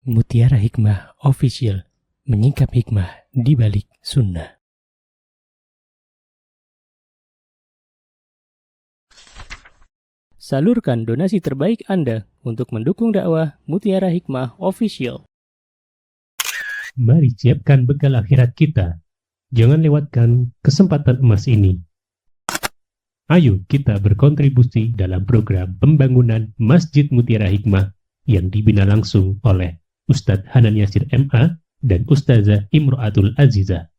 Mutiara Hikmah Official, menyingkap hikmah di balik sunnah. Salurkan donasi terbaik Anda untuk mendukung dakwah Mutiara Hikmah Official. Mari siapkan bekal akhirat kita. Jangan lewatkan kesempatan emas ini. Ayo kita berkontribusi dalam program pembangunan Masjid Mutiara Hikmah yang dibina langsung oleh Ustadz Hanan Yasir MA dan Ustazah Imro'atul Azizah.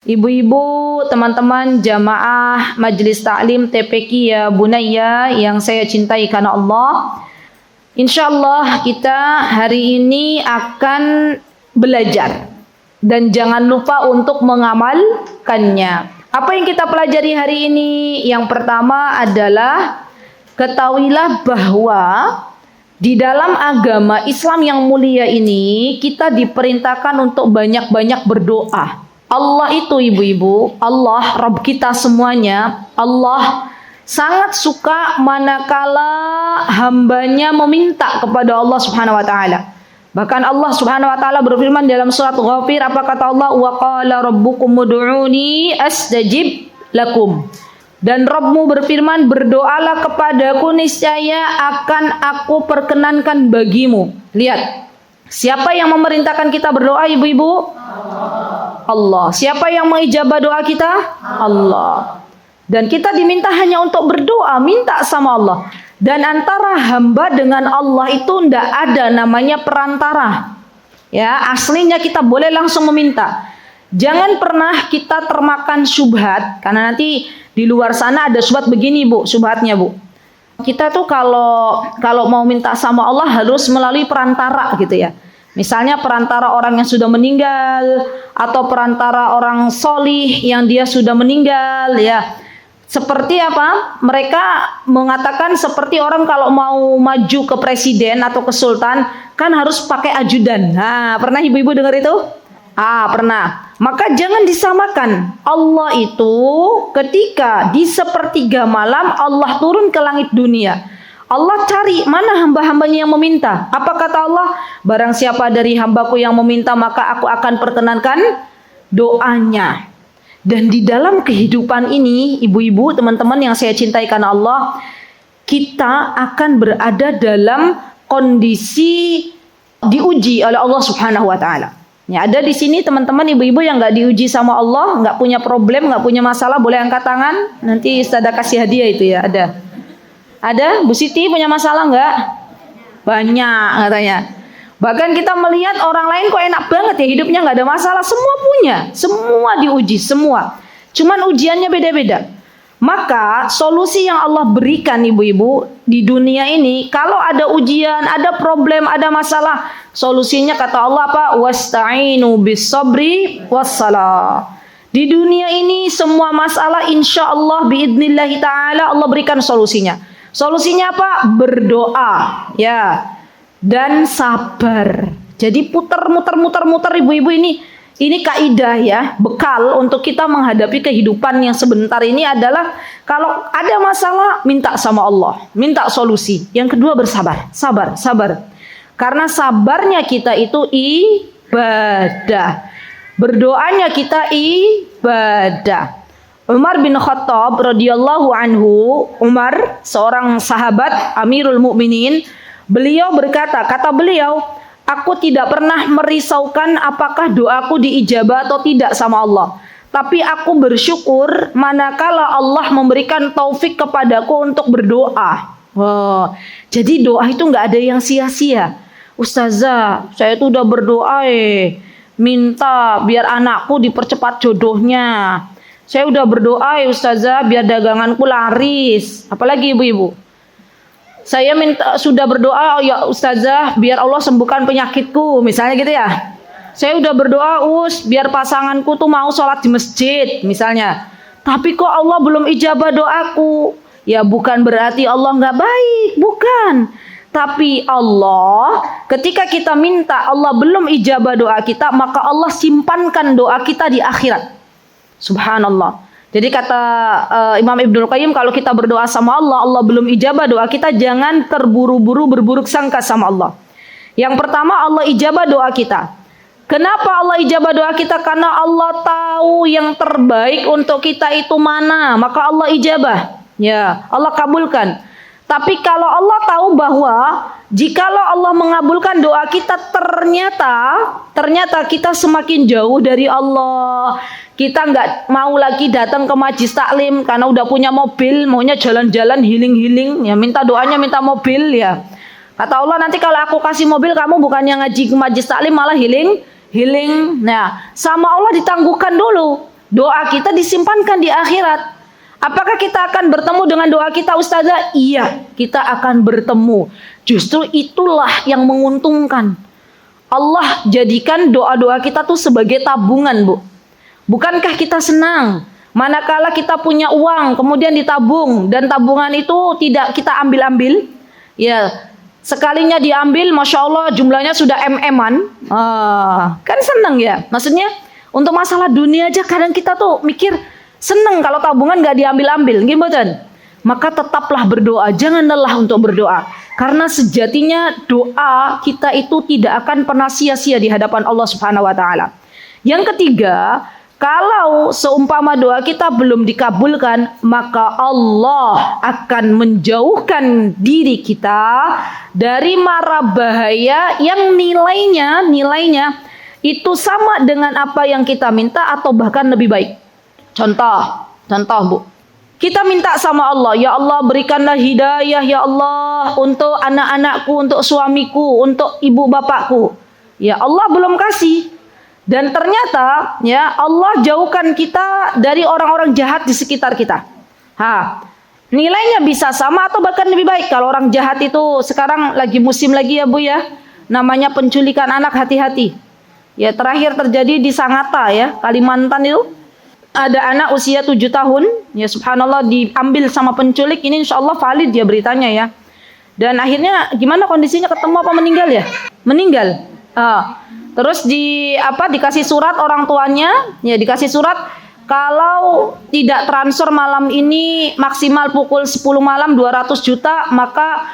Ibu-ibu, teman-teman jamaah Majelis Ta'lim TPQ ya Bunaya yang saya cintai karena Allah. Insyaallah kita hari ini akan belajar dan jangan lupa untuk mengamalkannya. Apa yang kita pelajari hari ini? Yang pertama adalah ketahuilah bahwa di dalam agama Islam yang mulia ini kita diperintahkan untuk banyak-banyak berdoa. Allah itu ibu-ibu, Allah Rabb kita semuanya, Allah sangat suka manakala hambanya meminta kepada Allah Subhanahu wa taala. Bahkan Allah Subhanahu wa taala berfirman dalam surat Ghafir, apa kata Allah? Wa qala rabbukum ud'uni astajib lakum. Dan Rabbmu berfirman, berdoalah kepadaku niscaya akan aku perkenankan bagimu. Lihat, siapa yang memerintahkan kita berdoa ibu-ibu? Allah. Siapa yang mengijabah doa kita? Allah. Dan kita diminta hanya untuk berdoa, minta sama Allah. Dan antara hamba dengan Allah itu tidak ada namanya perantara. Ya, aslinya kita boleh langsung meminta. Jangan pernah kita termakan syubhat, karena nanti di luar sana ada syubhat begini Bu, syubhatnya Bu. Kita tuh kalau mau minta sama Allah harus melalui perantara gitu ya. Misalnya perantara orang yang sudah meninggal atau perantara orang solih yang dia sudah meninggal ya. Seperti apa? Mereka mengatakan seperti orang kalau mau maju ke presiden atau ke sultan kan harus pakai ajudan. Nah, pernah ibu-ibu dengar itu? Pernah. Maka jangan disamakan. Allah itu ketika di sepertiga malam Allah turun ke langit dunia. Allah cari mana hamba-hambanya yang meminta. Apa kata Allah? Barang siapa dari hambaku yang meminta maka aku akan perkenankan doanya. Dan di dalam kehidupan ini, ibu-ibu, teman-teman yang saya cintai karena Allah, kita akan berada dalam kondisi diuji oleh Allah Subhanahu wa taala. Ya, ada di sini teman-teman ibu-ibu yang nggak diuji sama Allah, nggak punya problem, nggak punya masalah, boleh angkat tangan. Nanti Ustazah kasih hadiah itu ya, ada. Ada? Bu Siti punya masalah nggak? Banyak katanya. Bahkan kita melihat orang lain kok enak banget ya hidupnya nggak ada masalah. Semua punya, semua diuji, semua. Cuman ujiannya beda-beda. Maka solusi yang Allah berikan ibu-ibu di dunia ini, kalau ada ujian, ada problem, ada masalah, solusinya kata Allah apa? Wasta'inu bis sabri wassalah. Di dunia ini semua masalah insya Allah biidnillahi ta'ala Allah berikan solusinya. Solusinya apa? Berdoa, ya, dan sabar. Jadi muter ibu-ibu ini kaidah ya, bekal untuk kita menghadapi kehidupan yang sebentar ini adalah kalau ada masalah minta sama Allah, minta solusi. Yang kedua bersabar, sabar. Karena sabarnya kita itu ibadah. Berdoanya kita ibadah. Umar bin Khattab radhiyallahu anhu, Umar seorang sahabat Amirul Mukminin, beliau berkata, kata beliau, aku tidak pernah merisaukan apakah doaku diijabah atau tidak sama Allah. Tapi aku bersyukur manakala Allah memberikan taufik kepadaku untuk berdoa. Jadi doa itu nggak ada yang sia-sia. Ustazah, saya tuh udah berdoa minta biar anakku dipercepat jodohnya. Saya udah berdoa Ustazah biar daganganku laris. Apalagi ibu-ibu? Saya sudah berdoa ya Ustazah biar Allah sembuhkan penyakitku, misalnya gitu ya. Saya udah berdoa biar pasanganku tuh mau sholat di masjid, misalnya. Tapi kok Allah belum ijabah doaku? Ya bukan berarti Allah nggak baik, bukan. Tapi Allah ketika kita minta Allah belum ijabah doa kita, maka Allah simpankan doa kita di akhirat. Subhanallah. Jadi kata Imam Ibnul Qayyim, kalau kita berdoa sama Allah, Allah belum ijabah doa kita, jangan terburu-buru berburuk sangka sama Allah. Yang pertama, Allah ijabah doa kita. Kenapa Allah ijabah doa kita? Karena Allah tahu yang terbaik untuk kita itu mana, maka Allah ijabah. Ya, Allah kabulkan. Tapi kalau Allah tahu bahwa jikalau Allah mengabulkan doa kita, ternyata kita semakin jauh dari Allah. Kita nggak mau lagi datang ke majlis taklim karena udah punya mobil, maunya jalan-jalan healing-healing, ya minta doanya minta mobil ya. Kata Allah, nanti kalau aku kasih mobil kamu bukannya ngaji ke majlis taklim malah healing. Nah, sama Allah ditangguhkan dulu. Doa kita disimpankan di akhirat. Apakah kita akan bertemu dengan doa kita, Ustazah? Iya, kita akan bertemu. Justru itulah yang menguntungkan. Allah jadikan doa-doa kita tuh sebagai tabungan, Bu. Bukankah kita senang manakala kita punya uang kemudian ditabung dan tabungan itu tidak kita ambil-ambil? Ya, sekalinya diambil, Masya Allah jumlahnya sudah MM-an. Kan senang ya. Maksudnya untuk masalah dunia aja kadang kita tuh mikir seneng kalau tabungan gak diambil-ambil, gimana? Maka tetaplah berdoa, jangan lelah untuk berdoa. Karena sejatinya doa kita itu tidak akan pernah sia-sia di hadapan Allah Subhanahu wa taala. Yang ketiga, kalau seumpama doa kita belum dikabulkan, maka Allah akan menjauhkan diri kita dari mara bahaya yang nilainya itu sama dengan apa yang kita minta atau bahkan lebih baik. Contoh Bu, kita minta sama Allah, ya Allah berikanlah hidayah ya Allah untuk anak-anakku, untuk suamiku, untuk ibu bapakku. Ya Allah belum kasih, dan ternyata ya Allah jauhkan kita dari orang-orang jahat di sekitar kita. Nilainya bisa sama atau bahkan lebih baik. Kalau orang jahat itu sekarang lagi musim lagi ya Bu ya, namanya penculikan anak, hati-hati. Ya terakhir terjadi di Sangatta ya, Kalimantan itu. Ada anak usia 7 tahun, ya subhanallah diambil sama penculik. Ini insya Allah valid ya beritanya ya. Dan akhirnya gimana kondisinya, ketemu apa meninggal ya? Meninggal. Terus dikasih surat orang tuanya, ya dikasih surat kalau tidak transfer malam ini maksimal pukul 10 malam 200 juta, maka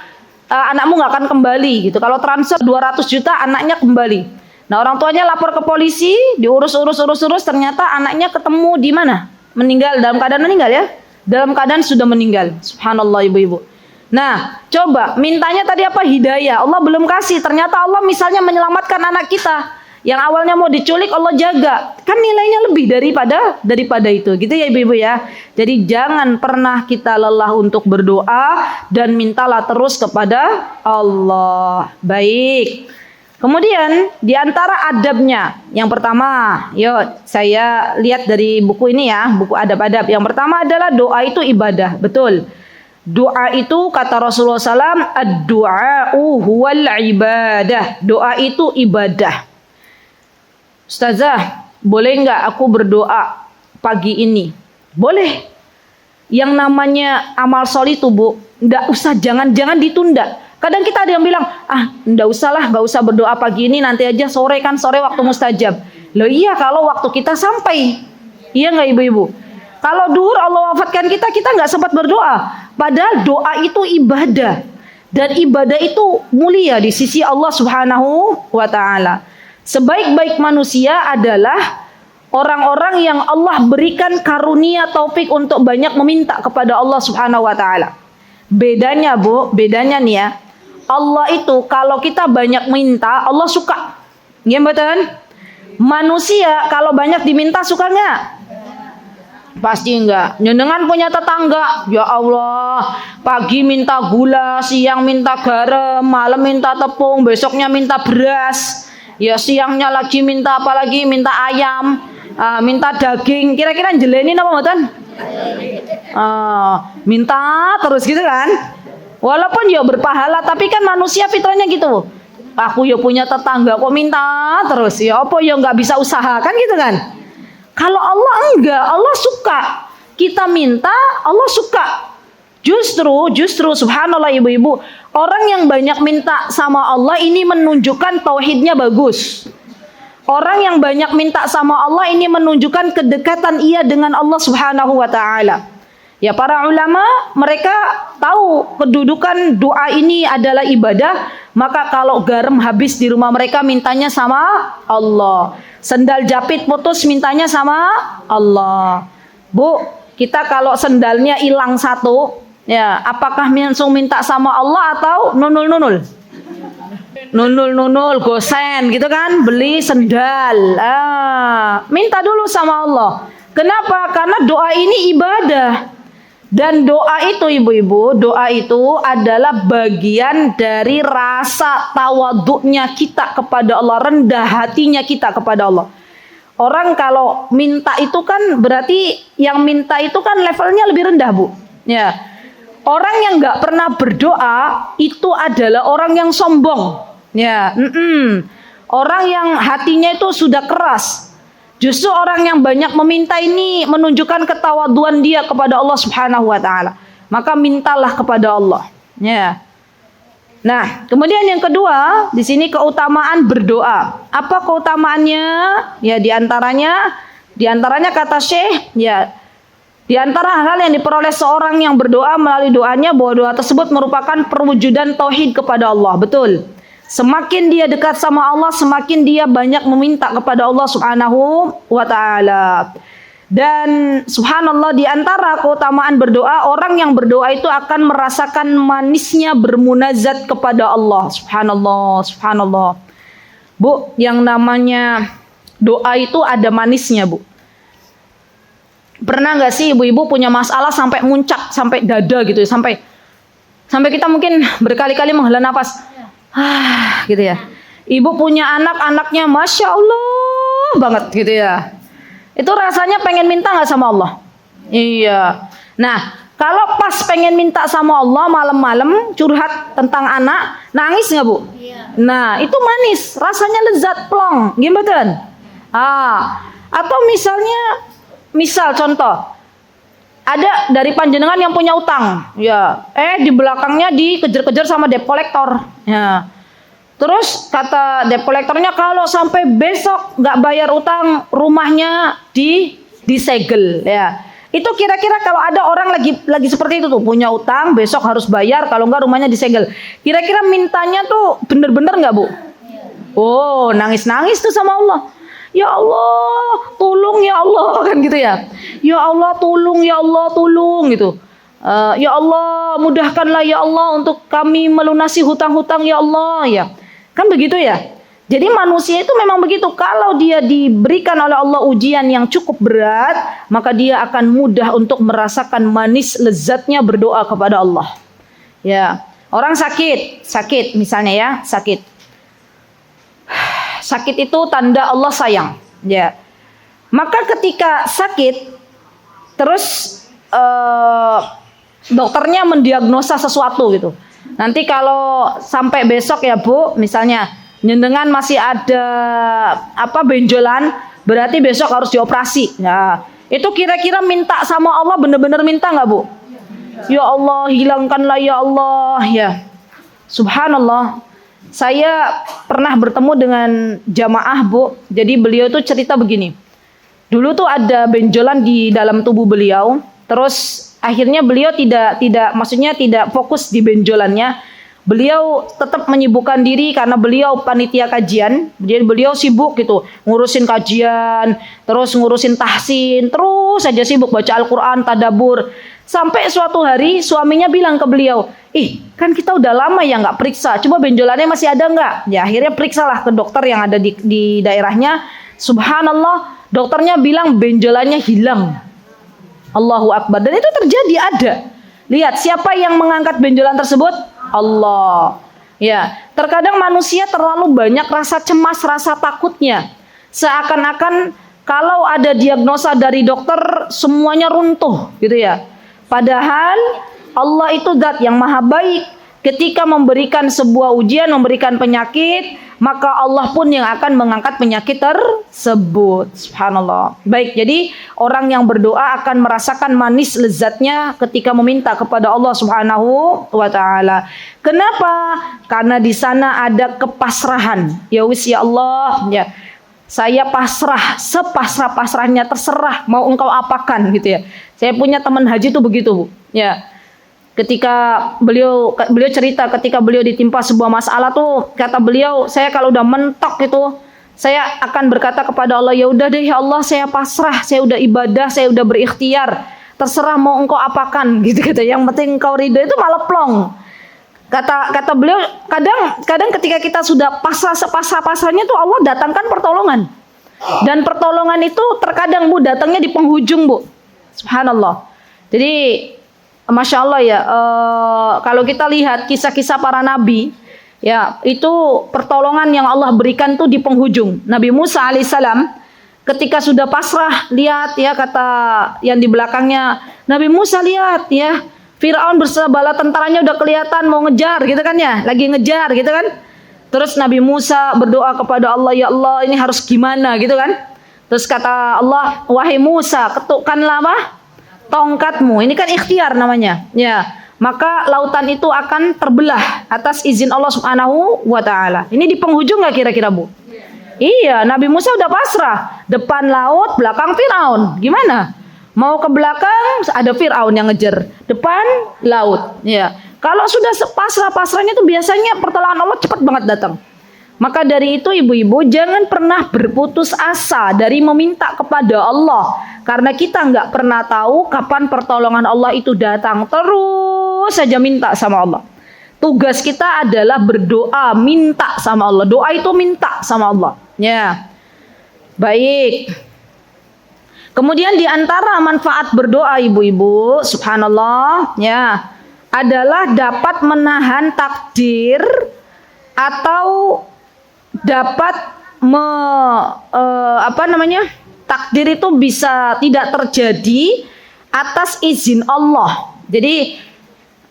anakmu nggak akan kembali gitu. Kalau transfer 200 juta anaknya kembali. Nah, orang tuanya lapor ke polisi, diurus, ternyata anaknya ketemu di mana? Meninggal, dalam keadaan meninggal ya. Dalam keadaan sudah meninggal. Subhanallah ibu-ibu. Nah, coba mintanya tadi apa? Hidayah. Allah belum kasih. Ternyata Allah misalnya menyelamatkan anak kita yang awalnya mau diculik, Allah jaga. Kan nilainya lebih daripada itu. Gitu ya ibu-ibu ya. Jadi jangan pernah kita lelah untuk berdoa dan mintalah terus kepada Allah. Baik. Kemudian di antara adabnya, yang pertama, yuk saya lihat dari buku ini ya, buku adab-adab. Yang pertama adalah doa itu ibadah, betul. Doa itu kata Rasulullah SAW, ad-du'a'u huwal ibadah. Doa itu ibadah. Ustazah, boleh nggak aku berdoa pagi ini? Boleh. Yang namanya amal soleh itu Bu, nggak usah, jangan ditunda. Kadang kita ada yang bilang, nggak usah berdoa pagi ini, nanti aja sore waktu mustajab. Loh iya, kalau waktu kita sampai. Iya nggak ibu-ibu? Kalau duhur Allah wafatkan kita nggak sempat berdoa. Padahal doa itu ibadah. Dan ibadah itu mulia di sisi Allah Subhanahu wa ta'ala. Sebaik-baik manusia adalah orang-orang yang Allah berikan karunia taufik untuk banyak meminta kepada Allah Subhanahu wa ta'ala. Bedanya Bu, nih ya. Allah itu kalau kita banyak minta, Allah suka. Ya betul? Manusia kalau banyak diminta suka nggak? Pasti enggak. Nyenengan punya tetangga, ya Allah, pagi minta gula, siang minta garam, malam minta tepung, besoknya minta beras. Ya siangnya lagi minta apa lagi? Minta ayam, minta daging. Kira-kira jelenin apa mboten? Minta terus gitu kan? Walaupun ya berpahala, tapi kan manusia fitrahnya gitu. Aku ya punya tetangga kok minta terus, ya apa ya nggak bisa usaha kan gitu kan? Kalau Allah enggak, Allah suka kita minta, Allah suka. Justru subhanallah ibu-ibu, orang yang banyak minta sama Allah ini menunjukkan tauhidnya bagus. Orang yang banyak minta sama Allah ini menunjukkan kedekatan ia dengan Allah Subhanahu wa taala. Ya, para ulama mereka tahu kedudukan doa ini adalah ibadah, maka kalau garam habis di rumah mereka mintanya sama Allah. Sendal jepit putus mintanya sama Allah. Bu, kita kalau sendalnya hilang satu, ya, apakah langsung minta sama Allah atau nunul-nunul? Nunul gosen gitu kan, beli sendal, minta dulu sama Allah. Kenapa? Karena doa ini ibadah, dan doa itu ibu-ibu, doa itu adalah bagian dari rasa tawaduknya kita kepada Allah, rendah hatinya kita kepada Allah. Orang kalau minta itu kan berarti yang minta itu kan levelnya lebih rendah, Bu, ya. Orang yang nggak pernah berdoa itu adalah orang yang sombong. Ya, orang yang hatinya itu sudah keras. Justru orang yang banyak meminta ini menunjukkan ketawaduan dia kepada Allah Subhanahu wa taala. Maka mintalah kepada Allah. Ya. Nah, kemudian yang kedua, di sini keutamaan berdoa. Apa keutamaannya? Ya, di antaranya kata Syekh, ya, di antara hal yang diperoleh seorang yang berdoa melalui doanya bahwa doa tersebut merupakan perwujudan tauhid kepada Allah. Betul. Semakin dia dekat sama Allah, semakin dia banyak meminta kepada Allah Subhanahu wa taala. Dan subhanallah, di antara keutamaan berdoa, orang yang berdoa itu akan merasakan manisnya bermunajat kepada Allah. Subhanallah, subhanallah. Bu, yang namanya doa itu ada manisnya, Bu. Pernah nggak sih ibu-ibu punya masalah sampai muncak, sampai dada gitu, sampai kita mungkin berkali-kali menghela nafas. Gitu ya. Ibu punya anak-anaknya Masya Allah banget gitu ya. Itu rasanya pengen minta nggak sama Allah? Iya. Nah, kalau pas pengen minta sama Allah malam-malam curhat tentang anak, nangis nggak, Bu? Iya. Nah, itu manis, rasanya lezat plong, gimana? Atau misal contoh, ada dari panjenengan yang punya utang, ya, di belakangnya dikejar-kejar sama debt collector, ya. Terus kata debt collectornya kalau sampai besok nggak bayar utang, rumahnya disegel, ya. Itu kira-kira kalau ada orang lagi seperti itu tuh, punya utang, besok harus bayar, kalau nggak rumahnya disegel. Kira-kira mintanya tuh bener-bener nggak, Bu? Oh, nangis-nangis tuh sama Allah. Ya Allah, tolong ya Allah, kan gitu ya. Ya Allah, tolong ya Allah, tolong gitu. Ya Allah, mudahkanlah ya Allah untuk kami melunasi hutang-hutang ya Allah, ya. Kan begitu ya. Jadi manusia itu memang begitu. Kalau dia diberikan oleh Allah ujian yang cukup berat, maka dia akan mudah untuk merasakan manis lezatnya berdoa kepada Allah. Ya, orang sakit misalnya ya, sakit. Sakit itu tanda Allah sayang, ya. Maka ketika sakit, terus dokternya mendiagnosa sesuatu gitu. Nanti kalau sampai besok ya Bu, misalnya nyendengan masih ada benjolan, berarti besok harus dioperasi. Nah, itu kira-kira minta sama Allah, bener-bener minta nggak, Bu? Ya Allah, hilangkanlah ya Allah, ya. Subhanallah. Saya pernah bertemu dengan jamaah, Bu. Jadi beliau tuh cerita begini. Dulu tuh ada benjolan di dalam tubuh beliau. Terus akhirnya beliau tidak fokus di benjolannya. Beliau tetap menyibukkan diri karena beliau panitia kajian. Jadi beliau sibuk gitu, ngurusin kajian, terus ngurusin tahsin, terus saja sibuk baca Al-Quran, tadabbur. Sampai suatu hari suaminya bilang ke beliau, kan kita udah lama ya nggak periksa, coba benjolannya masih ada nggak? Ya akhirnya periksalah ke dokter yang ada di daerahnya. Subhanallah, dokternya bilang benjolannya hilang. Allahu Akbar. Dan itu terjadi, ada. Lihat siapa yang mengangkat benjolan tersebut? Allah. Ya, terkadang manusia terlalu banyak rasa cemas, rasa takutnya. Seakan-akan kalau ada diagnosa dari dokter semuanya runtuh gitu ya. Padahal Allah itu zat yang maha baik. Ketika memberikan sebuah ujian, memberikan penyakit, maka Allah pun yang akan mengangkat penyakit tersebut. Subhanallah. Baik, jadi orang yang berdoa akan merasakan manis lezatnya ketika meminta kepada Allah Subhanahu wa taala. Kenapa? Karena di sana ada kepasrahan. Ya wis ya Allah, ya. saya pasrah, sepasrah-pasrahnya, terserah mau engkau apakan gitu ya. Saya punya teman haji tuh begitu, Bu. Ya. Ketika beliau cerita ketika beliau ditimpa sebuah masalah tuh, kata beliau, saya kalau udah mentok itu, saya akan berkata kepada Allah, ya udah deh ya Allah, saya pasrah, saya udah ibadah, saya udah berikhtiar, terserah mau engkau apakan gitu kata. Yang penting engkau ridho, itu malah plong. Kata beliau, kadang ketika kita sudah pasrah sepasrah-pasrahnya tuh Allah datangkan pertolongan. Dan pertolongan itu terkadang, Bu, datangnya di penghujung, Bu. Subhanallah. Jadi Masya Allah ya, kalau kita lihat kisah-kisah para nabi, ya itu pertolongan yang Allah berikan tuh di penghujung. Nabi Musa alaihissalam ketika sudah pasrah, lihat ya, kata yang di belakangnya, Nabi Musa lihat ya, Fir'aun bersama bala tentaranya udah kelihatan mau ngejar gitu kan ya, lagi ngejar gitu kan. Terus Nabi Musa berdoa kepada Allah, ya Allah ini harus gimana gitu kan. Terus kata Allah, wahai Musa, ketukkanlah apa? Tongkatmu. Ini kan ikhtiar namanya. Ya, maka lautan itu akan terbelah atas izin Allah Subhanahu wa taala. Ini di penghujung enggak kira-kira, Bu? Iya, Nabi Musa udah pasrah. Depan laut, belakang Firaun. Gimana? Mau ke belakang ada Firaun yang ngejar. Depan laut. Ya. Kalau sudah pasrah-pasrahnya itu biasanya pertolongan Allah cepat banget datang. Maka dari itu ibu-ibu jangan pernah berputus asa dari meminta kepada Allah. Karena kita nggak pernah tahu kapan pertolongan Allah itu datang. Terus saja minta sama Allah. Tugas kita adalah berdoa, minta sama Allah. Doa itu minta sama Allah. Ya, baik. Kemudian di antara manfaat berdoa ibu-ibu, subhanallah, ya, adalah dapat menahan takdir atau dapat takdir itu bisa tidak terjadi atas izin Allah. Jadi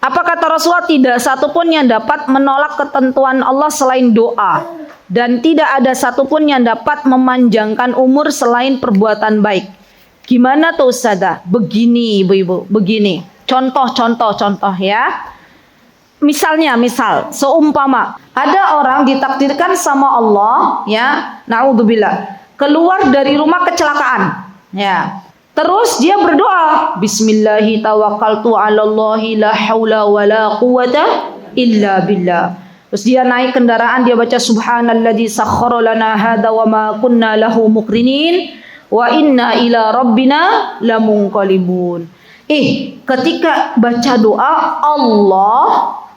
apa kata Rasulullah, tidak satupun yang dapat menolak ketentuan Allah selain doa, dan tidak ada satupun yang dapat memanjangkan umur selain perbuatan baik. Gimana tuh Ustazah? Begini ibu-ibu, begini. Contoh ya. Misal seumpama ada orang ditakdirkan sama Allah, ya, naudzubillah, keluar dari rumah kecelakaan, ya. Terus dia berdoa, Bismillahi tawakkaltu 'alallahi la haula wala quwata illa billah. Terus dia naik kendaraan, dia baca Subhanalladzi sakhkhara lana hadza wa ma kunna lahu muqrinin wa inna ila rabbina lamunqalibun. Ketika baca doa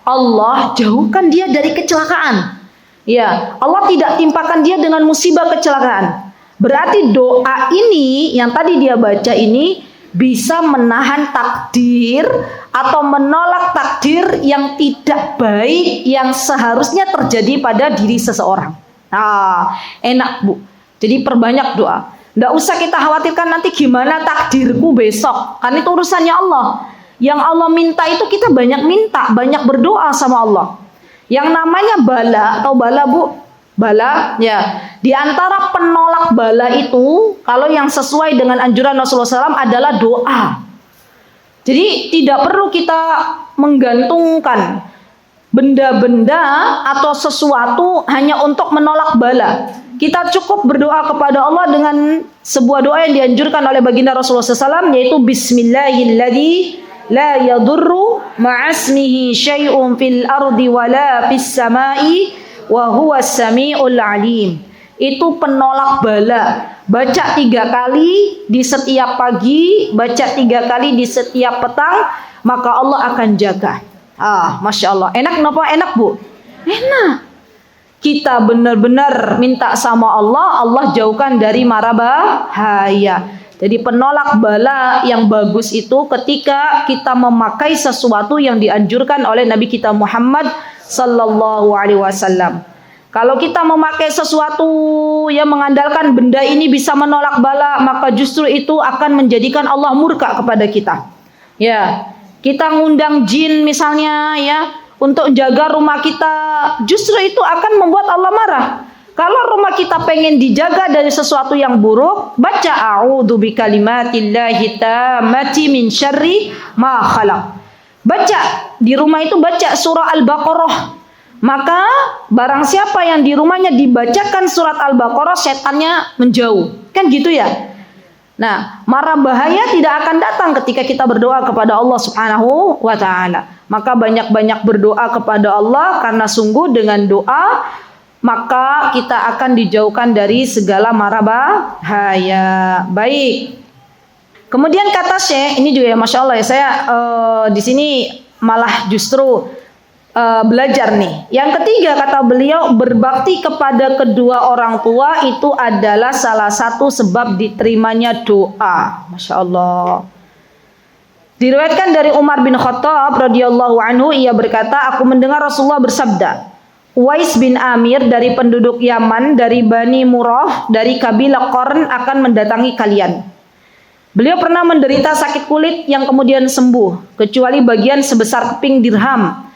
Allah jauhkan dia dari kecelakaan. Ya, Allah tidak timpakan dia dengan musibah kecelakaan. Berarti doa ini yang tadi dia baca ini bisa menahan takdir atau menolak takdir yang tidak baik yang seharusnya terjadi pada diri seseorang. Nah, enak Bu. Jadi perbanyak doa. Nggak usah kita khawatirkan nanti gimana takdirku besok. Kan itu urusannya Allah. Yang Allah minta itu kita banyak minta, banyak berdoa sama Allah. Yang namanya bala, atau bala Bu? Bala, ya. Di antara penolak bala itu, kalau yang sesuai dengan anjuran Rasulullah SAW adalah doa. Jadi tidak perlu kita menggantungkan benda-benda atau sesuatu hanya untuk menolak bala. Kita cukup berdoa kepada Allah dengan sebuah doa yang dianjurkan oleh baginda Rasulullah SAW, yaitu Bismillahilladzi la yadurru ma'asmihi syai'un fil ardi wala fis samai wa huwas samiul alim. Itu penolak bala. Baca 3 kali di setiap pagi, baca 3 kali di setiap petang, maka Allah akan jaga. Masya Allah. Enak kenapa? Enak Bu? Enak. Kita benar-benar minta sama Allah, Allah jauhkan dari mara bahaya. Jadi penolak bala yang bagus itu ketika kita memakai sesuatu yang dianjurkan oleh Nabi kita Muhammad sallallahu alaihi wasallam. Kalau kita memakai sesuatu yang mengandalkan benda ini bisa menolak bala, maka justru itu akan menjadikan Allah murka kepada kita. Ya, kita ngundang jin misalnya ya untuk jaga rumah kita, justru itu akan membuat Allah marah. Kalau rumah kita pengen dijaga dari sesuatu yang buruk, baca a'udzu bikalimatillahi tammati min syarri ma khalaq. Baca di rumah itu baca surah Al-Baqarah. Maka barang siapa yang di rumahnya dibacakan surat Al-Baqarah, setannya menjauh. Kan gitu ya. Nah, mara bahaya tidak akan datang ketika kita berdoa kepada Allah Subhanahu wa taala. Maka banyak-banyak berdoa kepada Allah, karena sungguh dengan doa maka kita akan dijauhkan dari segala mara bahaya. Baik. Kemudian kata Syekh, ini juga ya Masya Allah ya, saya di sini malah justru belajar nih. Yang ketiga kata beliau, berbakti kepada kedua orang tua itu adalah salah satu sebab diterimanya doa. Masya Allah. Diriwayatkan dari Umar bin Khattab radhiyallahu anhu, ia berkata, aku mendengar Rasulullah bersabda, Uwais bin Amir dari penduduk Yaman, dari Bani Murrah, dari kabilah Qarn akan mendatangi kalian. Beliau pernah menderita sakit kulit yang kemudian sembuh, kecuali bagian sebesar keping dirham.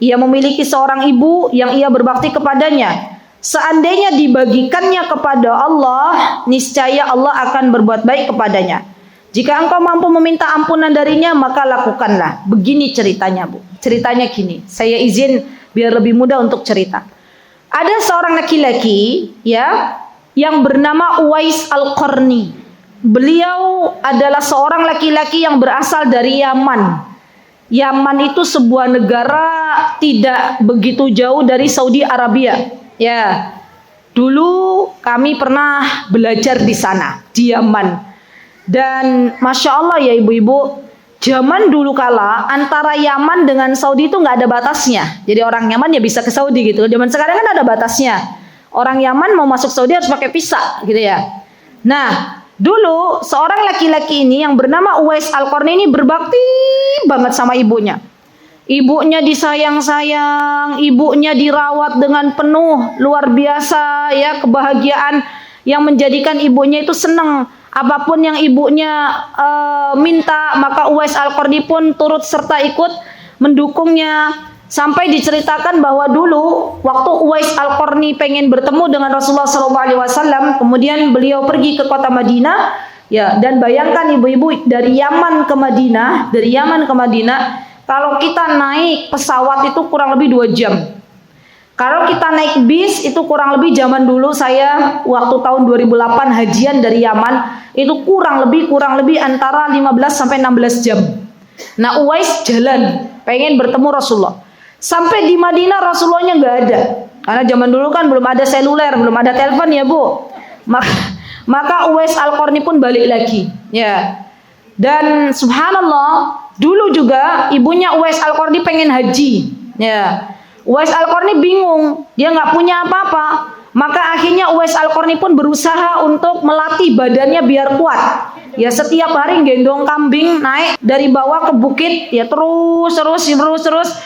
Ia memiliki seorang ibu yang ia berbakti kepadanya. Seandainya dibagikannya kepada Allah, niscaya Allah akan berbuat baik kepadanya. Jika engkau mampu meminta ampunan darinya, maka lakukanlah. Begini ceritanya, Bu. Ceritanya gini. Saya izin biar lebih mudah untuk cerita. Ada seorang laki-laki ya yang bernama Uwais Al-Qarni. Beliau adalah seorang laki-laki yang berasal dari Yaman. Yaman itu sebuah negara tidak begitu jauh dari Saudi Arabia. Ya, dulu kami pernah belajar di sana, di Yaman. Dan Masya Allah ya ibu-ibu, zaman dulu kala antara Yaman dengan Saudi itu nggak ada batasnya. Jadi orang Yaman ya bisa ke Saudi gitu. Zaman sekarang kan ada batasnya. Orang Yaman mau masuk Saudi harus pakai visa gitu ya. Nah, dulu seorang laki-laki ini yang bernama Uwais Al-Qarni ini berbakti banget sama ibunya. Ibunya disayang-sayang, ibunya dirawat dengan penuh luar biasa ya, kebahagiaan yang menjadikan ibunya itu senang. Apapun yang ibunya minta, maka Uwais Al-Qarni pun turut serta ikut mendukungnya. Sampai diceritakan bahwa dulu waktu Uwais Al-Qarni pengen bertemu dengan Rasulullah SAW, kemudian beliau pergi ke kota Madinah, ya. Dan bayangkan ibu-ibu, dari Yaman ke Madinah, kalau kita naik pesawat itu kurang lebih 2 jam. Kalau kita naik bis itu kurang lebih, zaman dulu saya waktu tahun 2008 hajian dari Yaman, itu kurang lebih antara 15 sampai 16 jam. Nah, Uwais jalan pengen bertemu Rasulullah. Sampai di Madinah Rasulullahnya nggak ada. Karena zaman dulu kan belum ada seluler, belum ada telepon ya Bu. Maka Uwais Al-Qarni pun balik lagi. Ya. Dan subhanallah, dulu juga ibunya Uwais Al-Qarni pengen haji. Ya. Uwais Al-Qarni bingung, dia nggak punya apa-apa. Maka akhirnya Uwais Al-Qarni pun berusaha untuk melatih badannya biar kuat. Ya, setiap hari gendong kambing naik dari bawah ke bukit, ya terus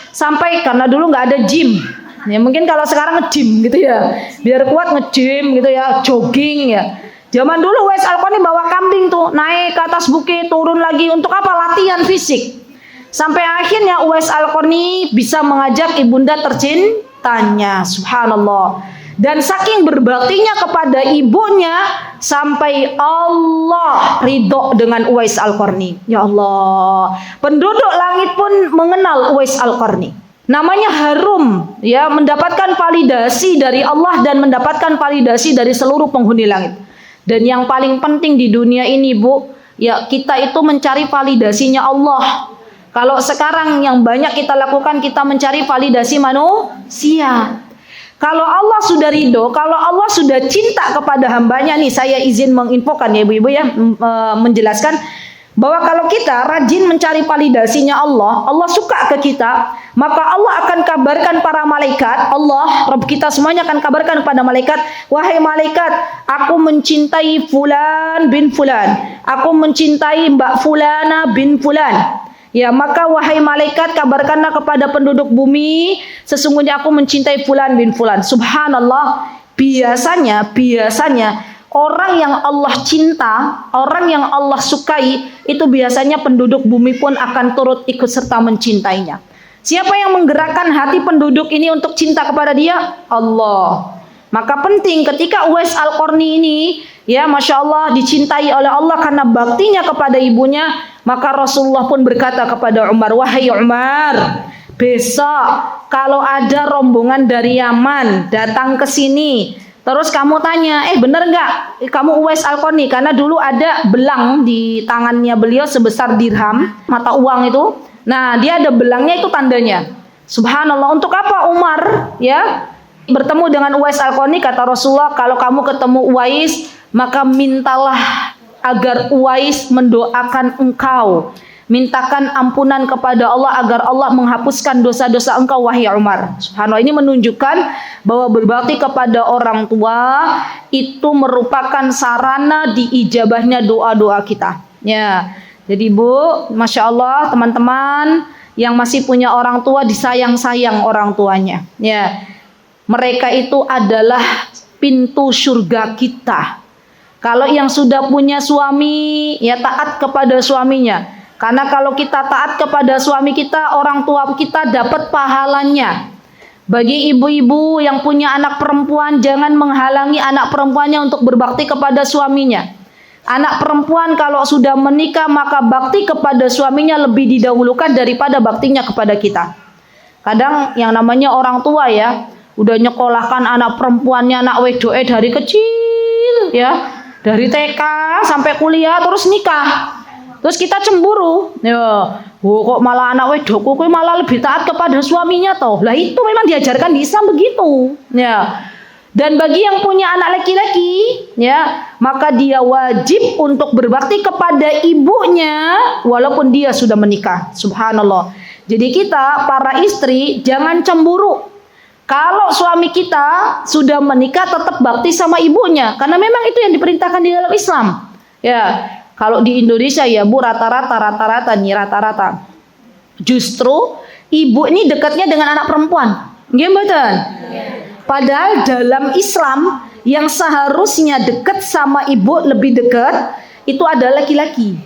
sampai, karena dulu nggak ada gym. Ya mungkin kalau sekarang nge-gym gitu ya, biar kuat nge-gym gitu ya, jogging ya. Zaman dulu Uwais Al-Qarni bawa kambing tuh naik ke atas bukit, turun lagi, untuk apa? Latihan fisik. Sampai akhirnya Uwais Al-Qarni bisa mengajak ibunda tercintanya, subhanallah. Dan saking berbaktinya kepada ibunya, sampai Allah ridho dengan Uwais Al-Qarni. Ya Allah, penduduk langit pun mengenal Uwais Al-Qarni. Namanya harum, ya, mendapatkan validasi dari Allah dan mendapatkan validasi dari seluruh penghuni langit. Dan yang paling penting di dunia ini, Bu, ya kita itu mencari validasinya Allah. Kalau sekarang yang banyak kita lakukan, kita mencari validasi manusia. Kalau Allah sudah ridho, kalau Allah sudah cinta kepada hambanya, nih saya izin menginfokan ya ibu-ibu ya, menjelaskan bahwa kalau kita rajin mencari validasinya Allah, Allah suka ke kita, maka Allah akan kabarkan para malaikat, Allah, Rabb kita semuanya akan kabarkan kepada malaikat, wahai malaikat, aku mencintai Fulan bin Fulan, aku mencintai Mbak Fulana bin Fulan. Ya, maka wahai malaikat, kabarkanlah kepada penduduk bumi, sesungguhnya aku mencintai Fulan bin Fulan. Subhanallah, biasanya orang yang Allah cinta, orang yang Allah sukai, itu biasanya penduduk bumi pun akan turut ikut serta mencintainya. Siapa yang menggerakkan hati penduduk ini untuk cinta kepada dia? Allah. Maka penting ketika Uwais Al-Qarni ini, ya Masya Allah, dicintai oleh Allah karena baktinya kepada ibunya, maka Rasulullah pun berkata kepada Umar, wahai Umar, besok kalau ada rombongan dari Yaman datang ke sini, terus kamu tanya, bener nggak kamu Uwais Al-Qarni? Karena dulu ada belang di tangannya beliau sebesar dirham, mata uang itu. Nah, dia ada belangnya, itu tandanya. Subhanallah, untuk apa Umar ya bertemu dengan Uwais Al-Qarni? Kata Rasulullah, kalau kamu ketemu Uwais, maka mintalah agar Uwais mendoakan engkau. Mintakan ampunan kepada Allah agar Allah menghapuskan dosa-dosa engkau, wahai Umar. Subhanallah, ini menunjukkan bahwa berbakti kepada orang tua itu merupakan sarana diijabahnya doa-doa kita. Ya, jadi Bu, Masya Allah teman-teman yang masih punya orang tua, disayang-sayang orang tuanya. Ya, mereka itu adalah pintu surga kita. Kalau yang sudah punya suami, ya taat kepada suaminya. Karena kalau kita taat kepada suami kita, orang tua kita dapat pahalanya. Bagi ibu-ibu yang punya anak perempuan, jangan menghalangi anak perempuannya untuk berbakti kepada suaminya. Anak perempuan kalau sudah menikah, maka bakti kepada suaminya lebih didahulukan daripada baktinya kepada kita. Kadang yang namanya orang tua ya, udah nyekolahkan anak perempuannya, anak wedoe dari kecil ya, dari TK sampai kuliah terus nikah. Terus kita cemburu, ya, kok malah anak wedokku malah lebih taat kepada suaminya toh. Lah itu memang diajarkan di Islam begitu, ya. Dan bagi yang punya anak laki-laki, ya, maka dia wajib untuk berbakti kepada ibunya walaupun dia sudah menikah. Subhanallah. Jadi kita para istri jangan cemburu. Kalau suami kita sudah menikah, tetap bakti sama ibunya, karena memang itu yang diperintahkan di dalam Islam. Ya. Kalau di Indonesia ya Bu, rata-rata justru ibu ini dekatnya dengan anak perempuan. Nggih mboten? Padahal dalam Islam yang seharusnya dekat sama ibu lebih dekat itu adalah laki-laki.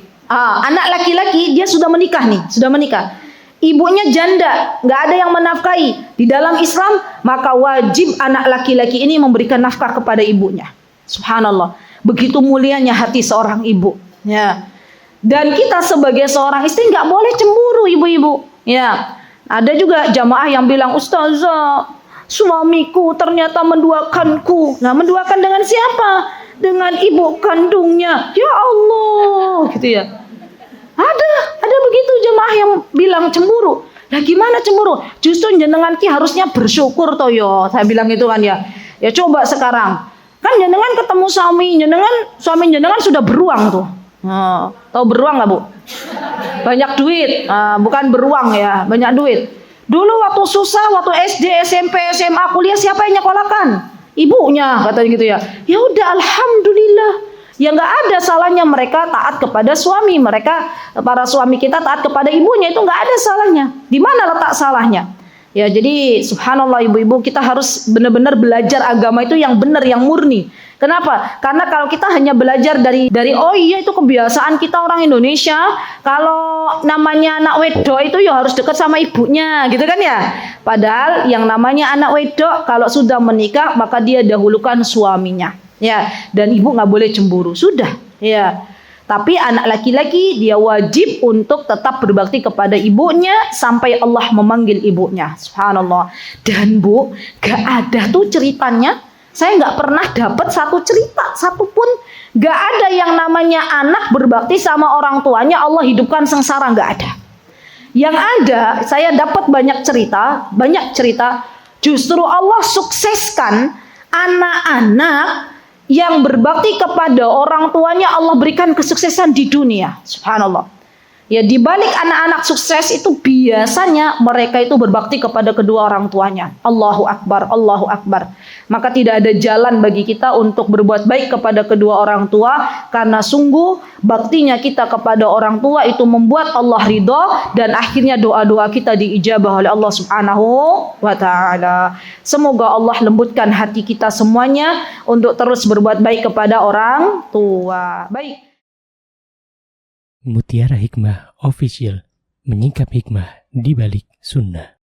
Anak laki-laki dia sudah menikah nih, sudah menikah. Ibunya janda, nggak ada yang menafkahi. Di dalam Islam maka wajib anak laki-laki ini memberikan nafkah kepada ibunya. Subhanallah. Begitu mulianya hati seorang ibu. Ya, dan kita sebagai seorang istri nggak boleh cemburu ibu-ibu. Ya, ada juga jamaah yang bilang, Ustazah, suamiku ternyata menduakanku. Nah, menduakan dengan siapa? Dengan ibu kandungnya. Ya Allah, gitu ya. Ada begitu jamaah yang bilang cemburu. Nah, gimana cemburu? Justru jenengan ki harusnya bersyukur toh yo. Saya bilang gitu kan ya. Ya coba sekarang, kan jenengan ketemu suami jenengan sudah beruang tuh. Tahu beruang nggak Bu? Banyak duit, bukan beruang ya, banyak duit. Dulu waktu susah, waktu SD, SMP, SMA, kuliah siapa yang nyekolahkan? Ibunya, katanya gitu ya. Ya udah, alhamdulillah. Ya nggak ada salahnya mereka taat kepada suami mereka, para suami kita taat kepada ibunya, itu nggak ada salahnya. Di mana letak salahnya? Ya jadi subhanallah ibu-ibu, kita harus benar-benar belajar agama itu yang benar, yang murni. Kenapa? Karena kalau kita hanya belajar dari oh iya itu kebiasaan kita orang Indonesia, kalau namanya anak wedok itu ya harus dekat sama ibunya, gitu kan ya. Padahal yang namanya anak wedok kalau sudah menikah maka dia dahulukan suaminya, ya. Dan ibu nggak boleh cemburu, sudah, ya. Tapi anak laki-laki dia wajib untuk tetap berbakti kepada ibunya sampai Allah memanggil ibunya. Subhanallah. Dan Bu, gak ada tuh ceritanya. Saya gak pernah dapat satu cerita satupun. Gak ada yang namanya anak berbakti sama orang tuanya Allah hidupkan sengsara, gak ada. Yang ada, saya dapat banyak cerita. Justru Allah sukseskan anak-anak yang berbakti kepada orang tuanya, Allah berikan kesuksesan di dunia. Subhanallah. Ya, di balik anak-anak sukses itu biasanya mereka itu berbakti kepada kedua orang tuanya. Allahu Akbar, Allahu Akbar. Maka tidak ada jalan bagi kita untuk berbuat baik kepada kedua orang tua, karena sungguh baktinya kita kepada orang tua itu membuat Allah ridho dan akhirnya doa-doa kita diijabah oleh Allah Subhanahu wa taala. Semoga Allah lembutkan hati kita semuanya untuk terus berbuat baik kepada orang tua. Baik. Mutiara Hikmah Official, menyingkap hikmah di balik sunnah.